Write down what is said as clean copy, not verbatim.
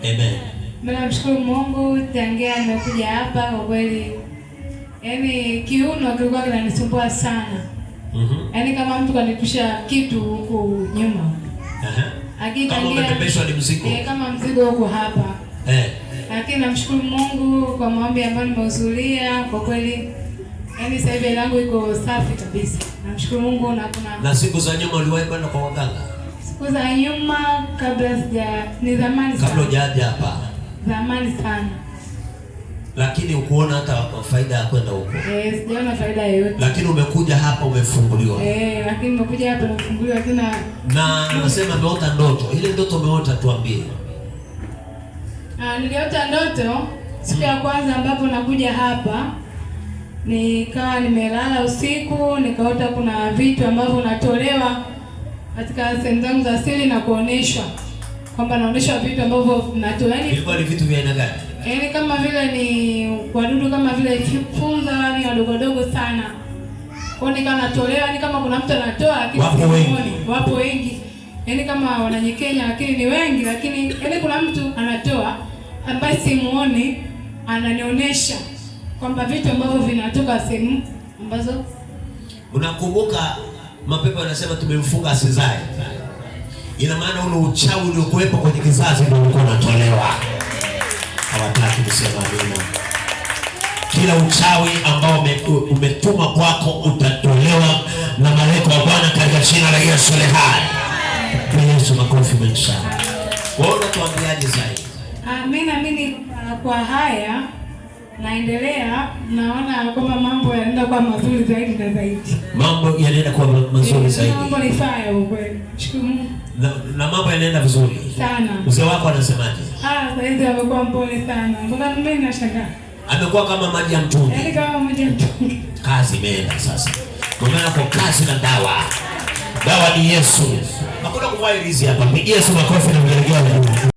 Amen. Namshukuru Mungu tangia nimekuja hapa kwa kweli. Yaani kiuno kilikuwa kinanisumbua sana. Yaani kama mtu kanitusha kitu huko nyuma. Kama umebebeshwa ni mzigo. Kama mzigo huko hapa. Lakini namshukuru Mungu kwa maombi ambayo nimehudhuria kwa kweli. Yaani sasa hivi langu iko safi kabisa. Namshukuru Mungu na kuna. Na siku za nyuma uliwahi kwenda kwa waganga? Siku za nyuma kabla ni zamani sana. Kabla hujaja hapa. Zamani sana. Lakini ukuona hata faida ya kwenda huko? Sijaona faida yoyote. Lakini umekuja hapa umefunguliwa. Lakini nimekuja hapa nimefunguliwa tena. Na unasema umeota ndoto. Ile ndoto umeota tuambie. Niliota ndoto siku ya kwanza ambapo nakuja hapa. Nikawa nimelala usiku, nikaota kuna vitu ambavyo natolewa katika sehemu zangu za siri na kuoneshwa. Kwamba naoneshwa vitu ambavyo natoa. Ilikuwa ni vitu vya aina gani? Yaani kama vile ni wadudu kama vile funza yani wadogo wadogo sana. Kwa nikawa natolewa, yani kama kuna mtu anatoa lakini wapo wengi. Yaani kama wananyekenya lakini ni wengi, lakini yaani kuna mtu anatoa ambaye simuoni ananionyesha kwamba vitu ambavyo vinatoka sehemu ambazo. Unakumbuka mapepo yanasema tumemfunga asizae. Ina maana ule uchawi uliokuwepo kwenye kizazi ndio ulikuwa unatolewa. Hawataki kusema amina. Kila uchawi ambao umetuma kwako utatolewa na malaika wa Bwana katika jina la Yesu aliye hai. Kwa Yesu makofi mengi sana. Wewe unatuambiaje zaidi? Mimi kwa haya naendelea, naona kwamba mambo yanaenda kuwa mazuri zaidi na zaidi. Mambo yanaenda kuwa mazuri zaidi. Mambo ni faya ukweli. Shukuru Mungu. Na mambo yanaenda vizuri sana. Mzee wako anasemaje? Sasa hivi amekuwa mpole sana. Mbona mimi nashangaa? Amekuwa kama maji ya mtungi. Yaani kama maji ya mtungi. Kazi imeenda sasa. Umeona kwa kazi na dawa. Dawa ni Yesu. Hakuna kuwahi hizi hapa. Pigia Yesu makofi na mgelegele.